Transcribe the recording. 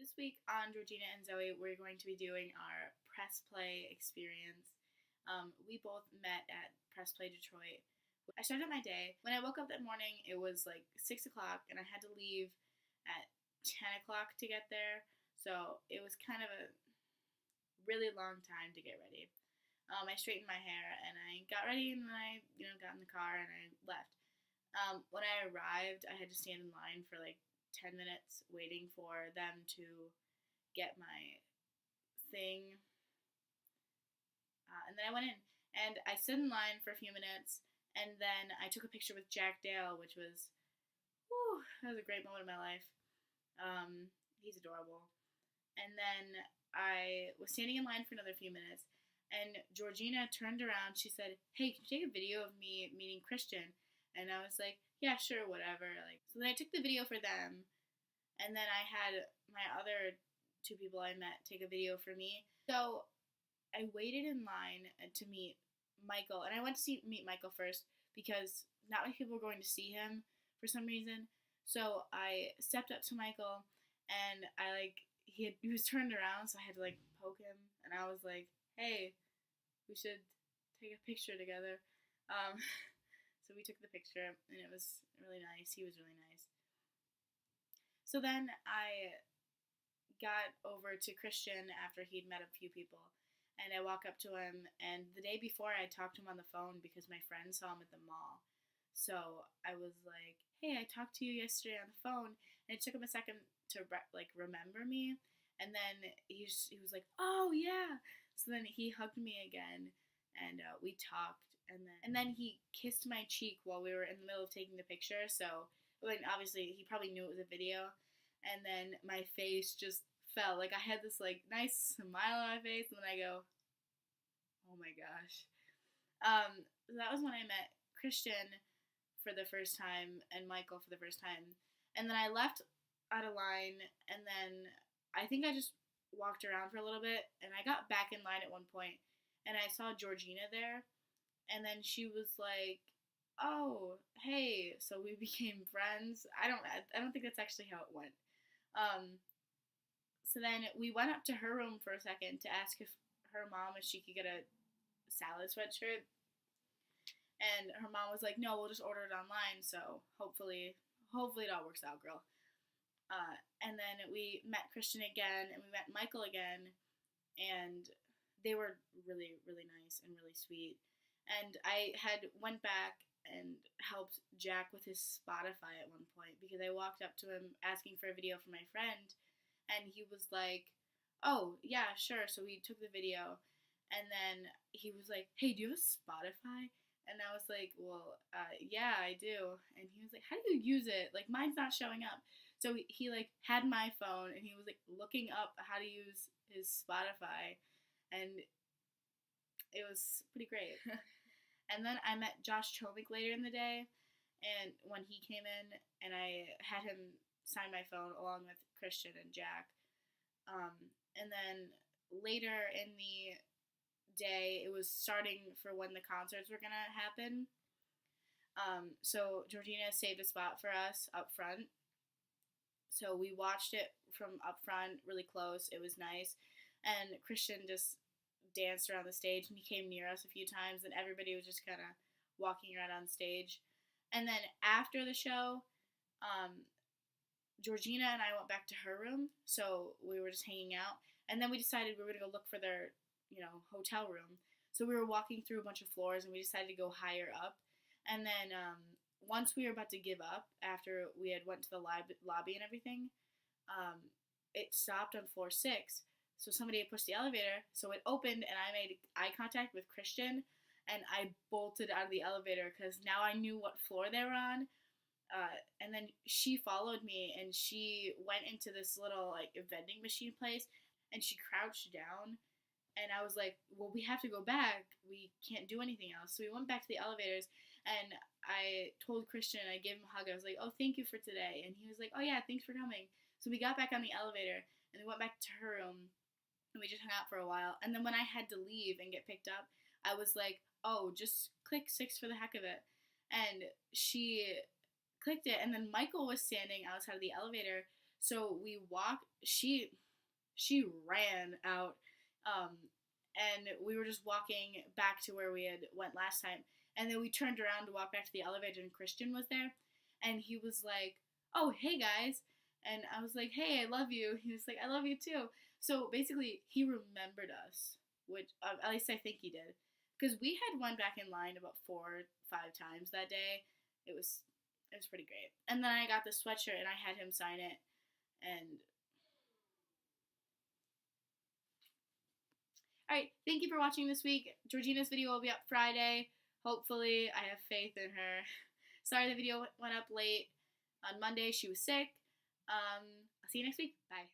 This week on Georgina and Zoe, we're going to be doing our PressPlay Experience. We both met at PressPlay Detroit. I started my day. When I woke up that morning, it was like 6 o'clock, and I had to leave at 10 o'clock to get there. So it was kind of a really long time to get ready. I straightened my hair, and I got ready, and then I got in the car, and I left. When I arrived, I had to stand in line for like 10 minutes waiting for them to get my thing. And then I went in and I stood in line for a few minutes, and then I took a picture with Jack Dale, which was, that was a great moment of my life. He's adorable. And then I was standing in line for another few minutes, and Georgina turned around. She said, "Hey, can you take a video of me meeting Christian?" And I was like, "Yeah, sure, whatever." So then I took the video for them, and then I had my other two people I met take a video for me. So I waited in line to meet Michael, and I went to meet Michael first because not many people were going to see him for some reason. So I stepped up to Michael, and he was turned around, so I had to poke him, and I was like, "Hey, we should take a picture together." So we took the picture, and it was really nice. He was really nice. So then I got over to Christian after he'd met a few people, and I walk up to him, and the day before I talked to him on the phone because my friend saw him at the mall. So I was like, "Hey, I talked to you yesterday on the phone," and it took him a second to remember me, and then he was like, "Oh yeah." So then he hugged me again, and we talked, and then he kissed my cheek while we were in the middle of taking the picture. So obviously he probably knew it was a video, and then my face just fell. I had this nice smile on my face, and then I go, "Oh my gosh." So that was when I met Christian for the first time and Michael for the first time, and then I left out of line, and then I think I just walked around for a little bit, and I got back in line at one point, and I saw Georgina there, and then she was like, "Oh, hey," so we became friends. I don't think that's actually how it went. So then we went up to her room for a second to ask if she could get a salad sweatshirt, and her mom was like, "No, we'll just order it online, so hopefully it all works out, girl." And then we met Christian again, and we met Michael again, and they were really, really nice and really sweet. And I had went back and helped Jack with his Spotify at one point because I walked up to him asking for a video for my friend, and he was like, "Oh, yeah, sure." So we took the video, and then he was like, "Hey, do you have a Spotify?" And I was like, "Well, yeah, I do." And he was like, "How do you use it? Mine's not showing up." So he had my phone, and he was looking up how to use his Spotify, and it was pretty great. And then I met Josh Chomik later in the day, and when he came in, and I had him sign my phone along with Christian and Jack. And then later in the day, it was starting for when the concerts were gonna happen. So Georgina saved a spot for us up front. So we watched it from up front, really close. It was nice. And Christian just danced around the stage, and he came near us a few times, and everybody was just kind of walking around on stage. And then after the show, Georgina and I went back to her room, so we were just hanging out. And then we decided we were going to go look for their, hotel room. So we were walking through a bunch of floors, and we decided to go higher up. And then once we were about to give up, after we had went to the lobby and everything, it stopped on floor 6. So somebody had pushed the elevator, so it opened, and I made eye contact with Christian, and I bolted out of the elevator because now I knew what floor they were on. And then she followed me, and she went into this little vending machine place, and she crouched down, and I was like, "Well, we have to go back. We can't do anything else." So we went back to the elevators, and I told Christian, I gave him a hug. I was like, "Oh, thank you for today," and he was like, "Oh yeah, thanks for coming." So we got back on the elevator, and we went back to her room, and we just hung out for a while. And then when I had to leave and get picked up, I was like, "Oh, just click 6 for the heck of it." And she clicked it, and then Michael was standing outside of the elevator, So we walked. She ran out, and we were just walking back to where we had went last time. And then we turned around to walk back to the elevator, and Christian was there, and he was like, "Oh, hey guys," and I was like, "Hey, I love you." He was like, "I love you too." So basically, he remembered us, which at least I think he did, because we had went back in line about 4, 5 times that day. It was it was pretty great. And then I got the sweatshirt, and I had him sign it, and all right, thank you for watching this week. Georgina's video will be up Friday. Hopefully, I have faith in her. Sorry the video went up late on Monday. She was sick. I'll see you next week. Bye.